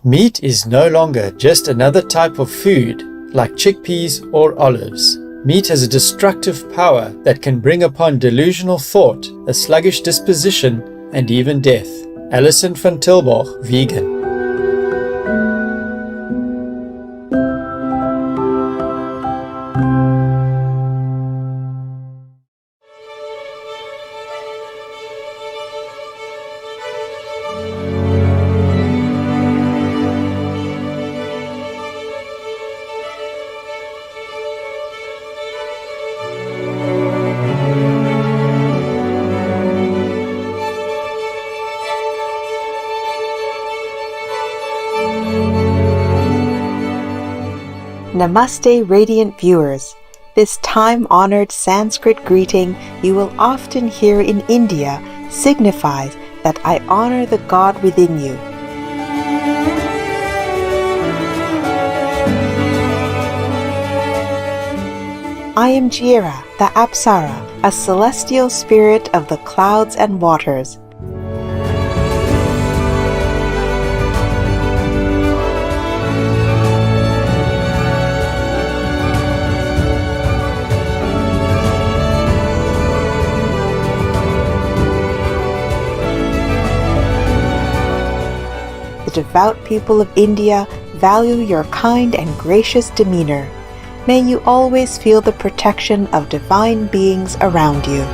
Meat is no longer just another type of food like chickpeas or olives. Meat has a destructive power that can bring upon delusional thought, a sluggish disposition, and even death. Alison van Tilburg, vegan. Namaste, radiant viewers. This time-honored Sanskrit greeting you will often hear in India signifies that I honor the God within you. I am Jira, the Apsara, a celestial spirit of the clouds and waters. Devout people of India value your kind and gracious demeanor. May you always feel the protection of divine beings around you.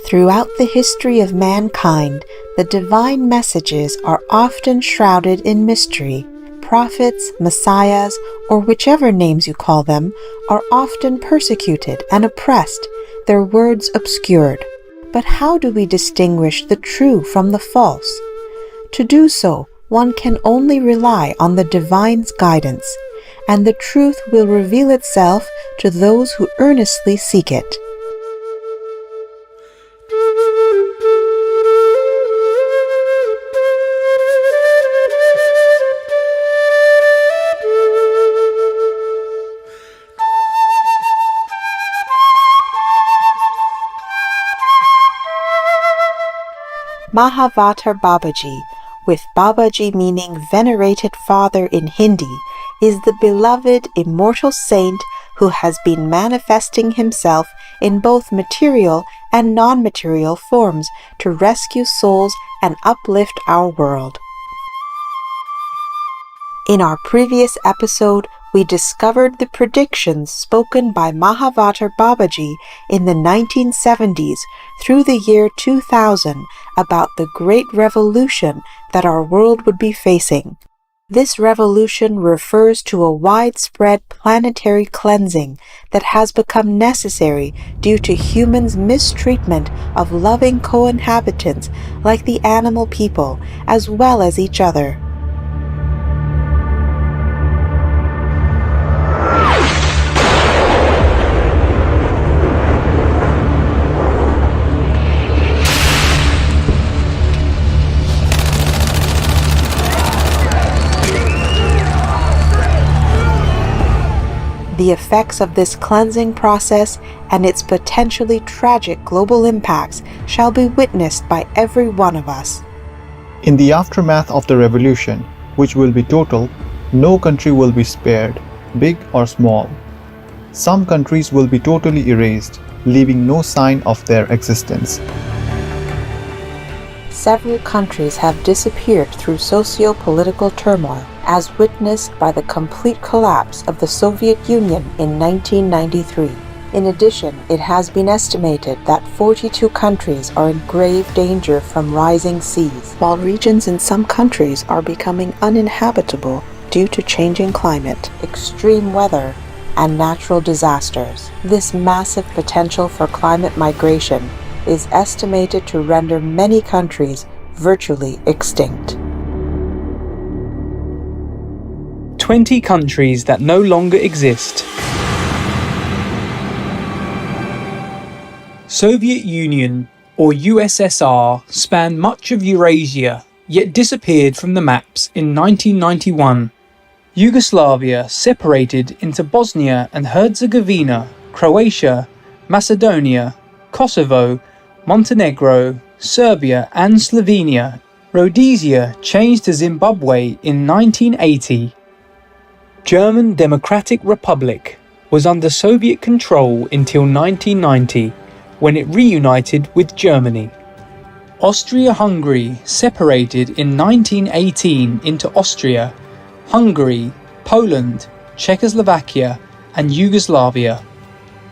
Throughout the history of mankind, the divine messages are often shrouded in mystery. Prophets, messiahs, or whichever names you call them, are often persecuted and oppressed, their words obscured. But how do we distinguish the true from the false? To do so, one can only rely on the divine's guidance, and the truth will reveal itself to those who earnestly seek it. Mahavatar Babaji, with Babaji meaning venerated father in Hindi, is the beloved immortal saint who has been manifesting himself in both material and non-material forms to rescue souls and uplift our world. In our previous episode, we discovered the predictions spoken by Mahavatar Babaji in the 1970s through the year 2000 about the great revolution that our world would be facing. This revolution refers to a widespread planetary cleansing that has become necessary due to humans' mistreatment of loving co-inhabitants like the animal people, as well as each other. The effects of this cleansing process and its potentially tragic global impacts shall be witnessed by every one of us. In the aftermath of the revolution, which will be total, no country will be spared, big or small. Some countries will be totally erased, leaving no sign of their existence. Several countries have disappeared through socio-political turmoil, as witnessed by the complete collapse of the Soviet Union in 1993. In addition, it has been estimated that 42 countries are in grave danger from rising seas, while regions in some countries are becoming uninhabitable due to changing climate, extreme weather, and natural disasters. This massive potential for climate migration is estimated to render many countries virtually extinct. 20 countries that no longer exist. Soviet Union, or USSR, spanned much of Eurasia, yet disappeared from the maps in 1991. Yugoslavia separated into Bosnia and Herzegovina, Croatia, Macedonia, Kosovo, Montenegro, Serbia and Slovenia. Rhodesia changed to Zimbabwe in 1980. German Democratic Republic was under Soviet control until 1990, when it reunited with Germany. Austria-Hungary separated in 1918 into Austria, Hungary, Poland, Czechoslovakia and Yugoslavia.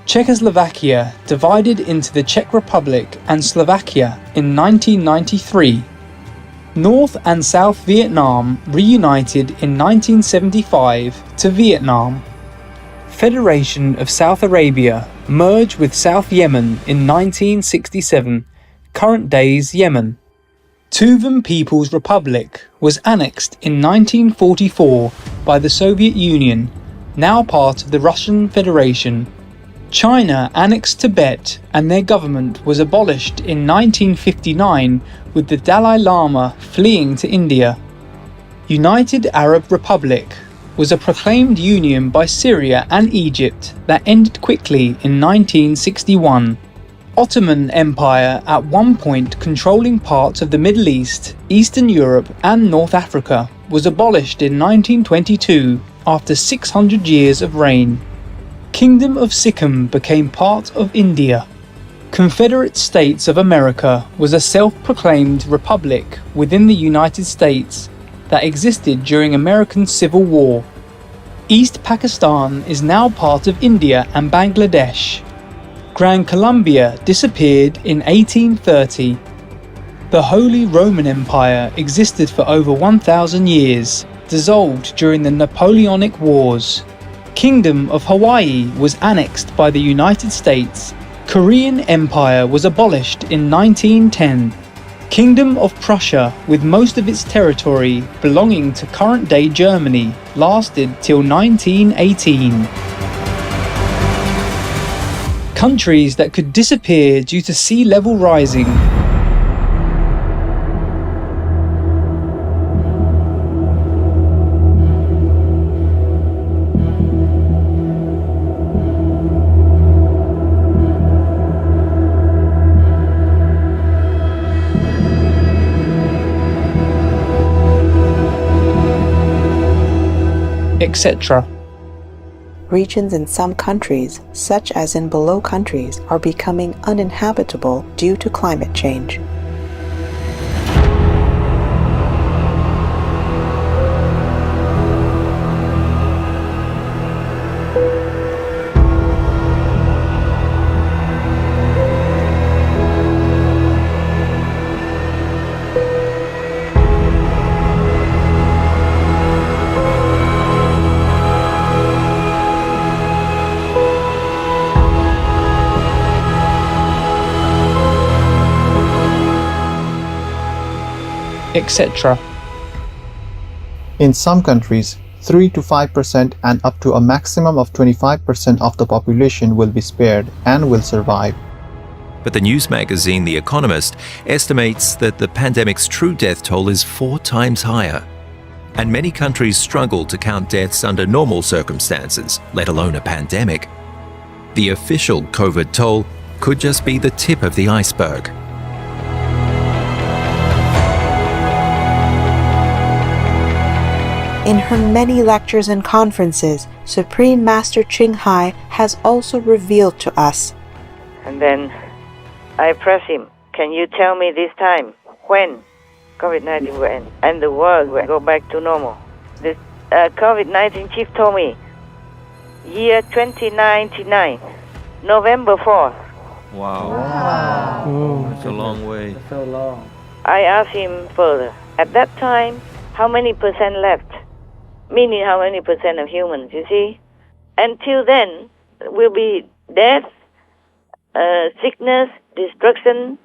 Czechoslovakia divided into the Czech Republic and Slovakia in 1993. North and South Vietnam reunited in 1975 to Vietnam. Federation of South Arabia merged with South Yemen in 1967, current day's Yemen. Tuvan People's Republic was annexed in 1944 by the Soviet Union, now part of the Russian Federation. China annexed Tibet and their government was abolished in 1959 with the Dalai Lama fleeing to India. United Arab Republic was a proclaimed union by Syria and Egypt that ended quickly in 1961. Ottoman Empire, at one point controlling parts of the Middle East, Eastern Europe and North Africa, was abolished in 1922 after 600 years of reign. Kingdom of Sikkim became part of India. Confederate States of America was a self-proclaimed republic within the United States that existed during American Civil War. East Pakistan is now part of India and Bangladesh. Gran Colombia disappeared in 1830. The Holy Roman Empire existed for over 1,000 years, dissolved during the Napoleonic Wars. Kingdom of Hawaii was annexed by the United States. Korean Empire was abolished in 1910. Kingdom of Prussia, with most of its territory belonging to current-day Germany, lasted till 1918. Countries that could disappear due to sea level rising. Etc. Regions in some countries, such as in below countries, are becoming uninhabitable due to climate change. Etc. In some countries, 3 to 5% and up to a maximum of 25% of the population will be spared and will survive. But the news magazine The Economist estimates that the pandemic's true death toll is 4 times higher. And many countries struggle to count deaths under normal circumstances, let alone a pandemic. The official COVID toll could just be the tip of the iceberg. In her many lectures and conferences, Supreme Master Ching Hai has also revealed to us. And then I press him, can you tell me this time when COVID-19 will end and the world will go back to normal? The COVID-19 chief told me, year 2099, November 4th. Wow. That's a long way. That's so long. I asked him further, at that time, how many percent left? Meaning how many percent of humans, you see? Until then, will be death, sickness, destruction,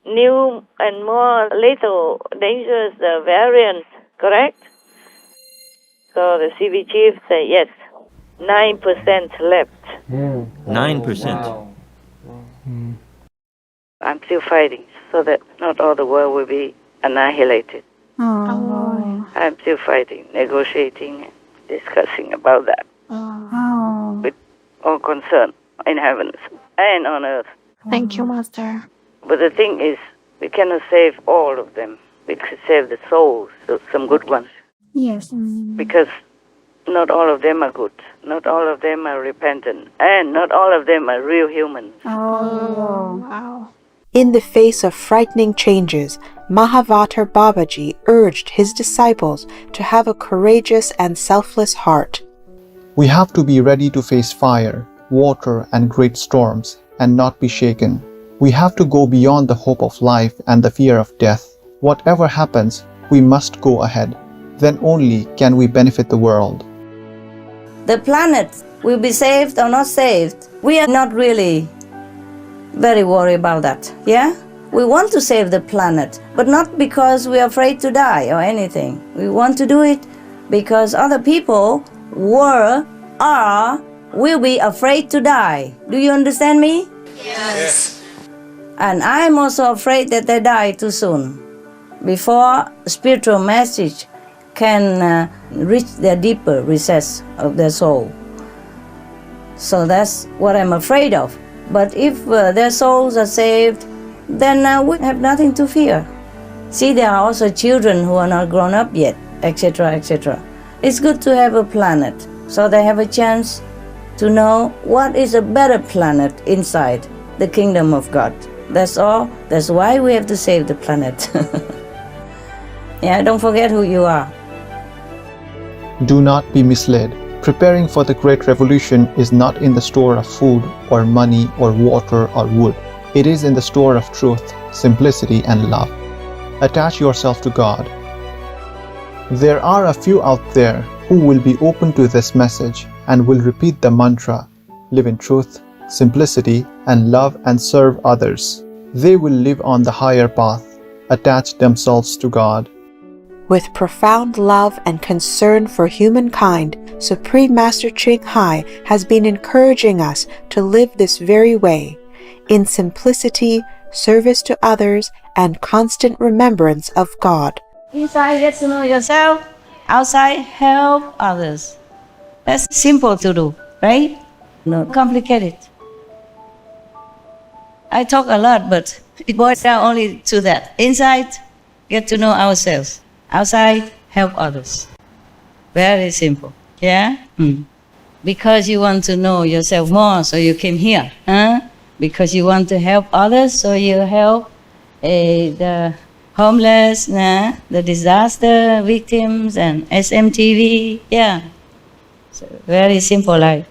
new and more lethal, dangerous variants, correct? So the CB chief say yes, 9% left. 9%. I'm still fighting so that not all the world will be annihilated. I'm still fighting, negotiating, discussing about that with all concerned in heavens and on earth. Thank you, Master. But the thing is, we cannot save all of them. We could save the souls, some good ones. Yes. Because not all of them are good. Not all of them are repentant. And not all of them are real humans. Wow. In the face of frightening changes, Mahavatar Babaji urged his disciples to have a courageous and selfless heart. We have to be ready to face fire, water, and great storms and not be shaken. We have to go beyond the hope of life and the fear of death. Whatever happens, we must go ahead. Then only can we benefit the world. The planet will be saved or not saved. We are not really very worried about that, yeah? We want to save the planet, but not because we are afraid to die or anything. We want to do it because other people will be afraid to die. Do you understand me? Yes. And I'm also afraid that they die too soon, before spiritual message can reach their deeper recess of their soul. So that's what I'm afraid of. But if their souls are saved, then we have nothing to fear. See, there are also children who are not grown up yet, etc., etc. It's good to have a planet, so they have a chance to know what is a better planet inside the kingdom of God. That's all. That's why we have to save the planet. Yeah, don't forget who you are. Do not be misled. Preparing for the Great Revolution is not in the store of food or money or water or wood. It is in the store of truth, simplicity, and love. Attach yourself to God. There are a few out there who will be open to this message and will repeat the mantra, live in truth, simplicity, and love, and serve others. They will live on the higher path, attach themselves to God. With profound love and concern for humankind, Supreme Master Ching Hai has been encouraging us to live this very way, in simplicity, service to others, and constant remembrance of God. Inside, get to know yourself. Outside, help others. That's simple to do, right? Not complicated. I talk a lot, but it boils down only to that. Inside, get to know ourselves. Outside, help others. Very simple. Yeah? Because you want to know yourself more, so you came here. Because you want to help others, so you help the homeless, the disaster victims, and SMTV. Yeah. So very simple life.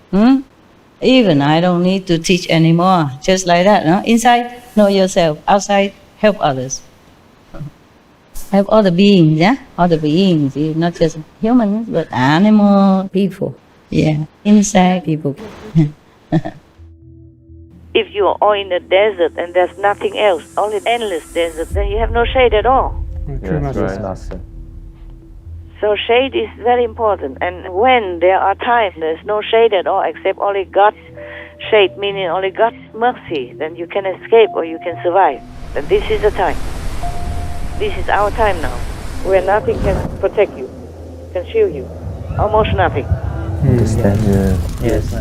Even I don't need to teach anymore. Just like that. No? Inside, know yourself. Outside, help others. Help all the beings, yeah? All the beings, not just humans, but animal, people. Yeah, insect, people. If you are all in the desert and there's nothing else, only endless desert, then you have no shade at all. That's right, Master. So shade is very important. And when there are times there's no shade at all except only God's shade, meaning only God's mercy, then you can escape or you can survive. Then this is the time. This is our time now, where nothing can protect you, can shield you. Almost nothing. Understand? Yes.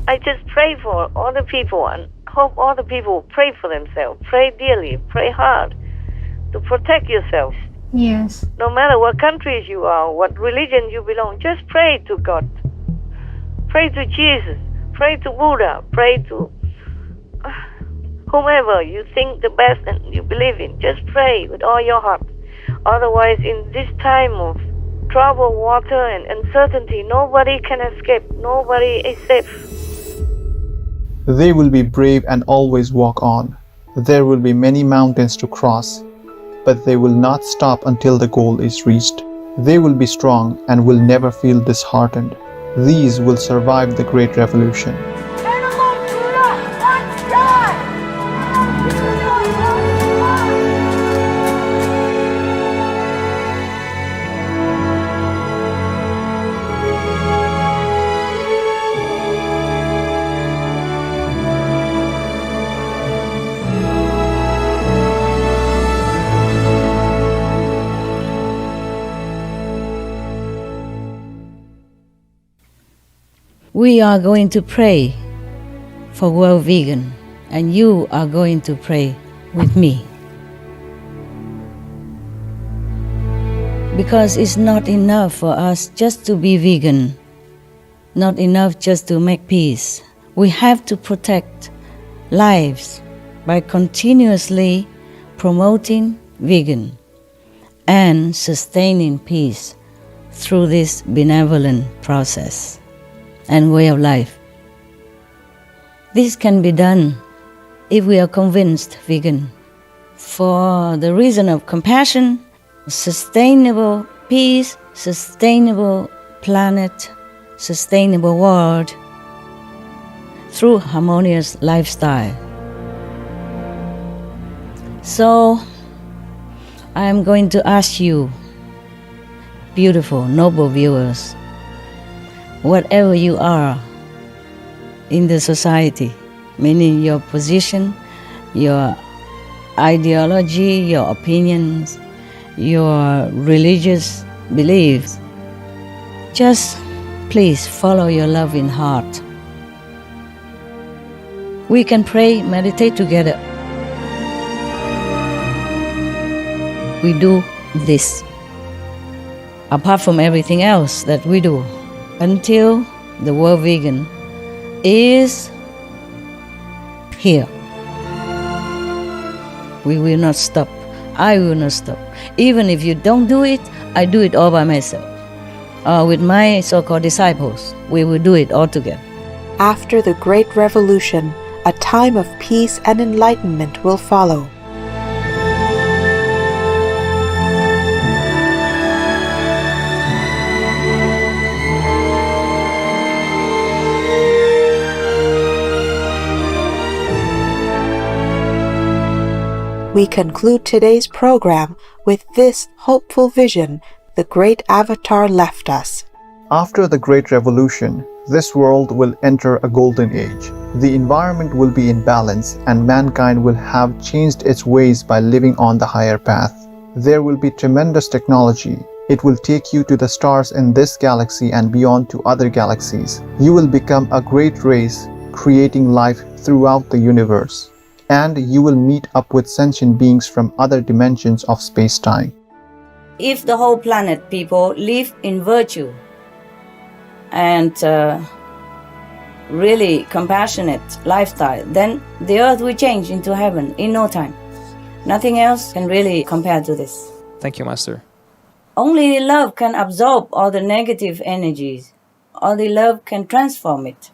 I just pray for all the people and hope all the people pray for themselves. Pray dearly, pray hard to protect yourself. Yes. No matter what countries you are, what religion you belong, just pray to God. Pray to Jesus. Pray to Buddha. Pray to whomever you think the best and you believe in. Just pray with all your heart. Otherwise, in this time of trouble, water, and uncertainty, nobody can escape. Nobody is safe. They will be brave and always walk on. There will be many mountains to cross, but they will not stop until the goal is reached. They will be strong and will never feel disheartened. These will survive the Great Revolution. We are going to pray for World Vegan, and you are going to pray with me. Because it's not enough for us just to be vegan, not enough just to make peace. We have to protect lives by continuously promoting vegan and sustaining peace through this benevolent process and way of life. This can be done if we are convinced vegan for the reason of compassion, sustainable peace, sustainable planet, sustainable world, through harmonious lifestyle. So, I am going to ask you, beautiful, noble viewers, whatever you are in the society, meaning your position, your ideology, your opinions, your religious beliefs, just please follow your loving heart. We can pray, meditate together. We do this, apart from everything else that we do, until the world vegan is here. We will not stop. I will not stop. Even if you don't do it, I do it all by myself. With my so-called disciples, we will do it all together. After the Great Revolution, a time of peace and enlightenment will follow. We conclude today's program with this hopeful vision the great Avatar left us. After the Great Revolution, this world will enter a golden age. The environment will be in balance and mankind will have changed its ways by living on the higher path. There will be tremendous technology. It will take you to the stars in this galaxy and beyond to other galaxies. You will become a great race, creating life throughout the universe. And you will meet up with sentient beings from other dimensions of space-time. If the whole planet people live in virtue and really compassionate lifestyle, then the earth will change into heaven in no time. Nothing else can really compare to this. Thank you, Master. Only love can absorb all the negative energies. Only love can transform it.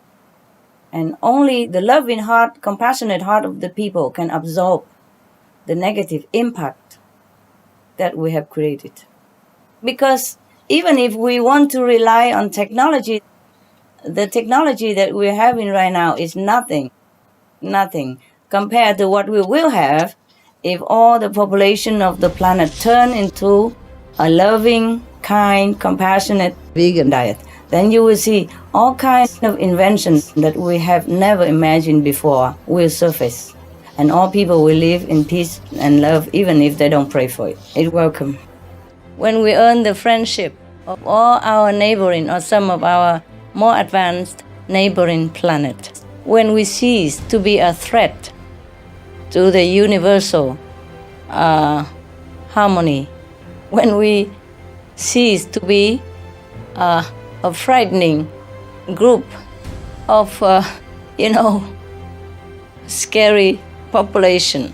And only the loving heart, compassionate heart of the people can absorb the negative impact that we have created. Because even if we want to rely on technology, the technology that we're having right now is nothing compared to what we will have if all the population of the planet turn into a loving, kind, compassionate vegan diet. Then you will see all kinds of inventions that we have never imagined before will surface. And all people will live in peace and love even if they don't pray for it. It's welcome. When we earn the friendship of all our neighboring or some of our more advanced neighboring planets, when we cease to be a threat to the universal harmony, when we cease to be a frightening group of, scary population,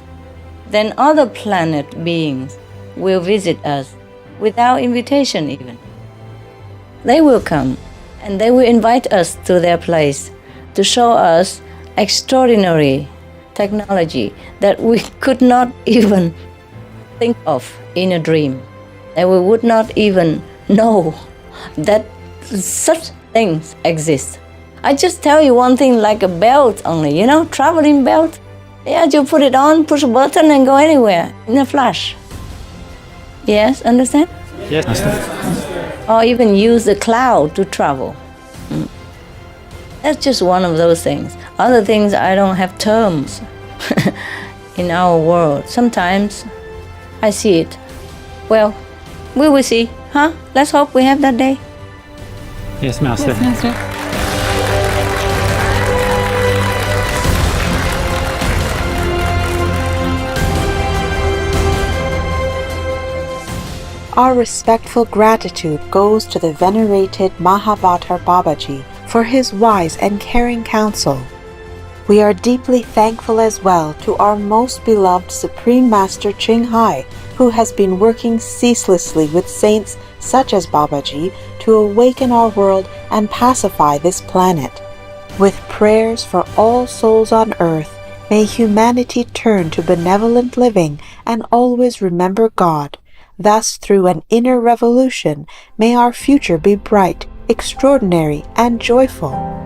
then other planet beings will visit us without invitation even. They will come and they will invite us to their place to show us extraordinary technology that we could not even think of in a dream, that we would not even know that such things exist. I just tell you one thing, like a belt only, traveling belt. Yeah, you put it on, push a button and go anywhere in a flash. Yes, understand? Yes, Master. Or even use the cloud to travel. That's just one of those things. Other things, I don't have terms in our world. Sometimes I see it. Well, we will see, huh? Let's hope we have that day. Yes, Master. Yes, Master. Our respectful gratitude goes to the venerated Mahavatar Babaji for his wise and caring counsel. We are deeply thankful as well to our most beloved Supreme Master Ching Hai, who has been working ceaselessly with saints such as Babaji to awaken our world and pacify this planet. With prayers for all souls on earth, may humanity turn to benevolent living and always remember God. Thus, through an inner revolution, may our future be bright, extraordinary, and joyful.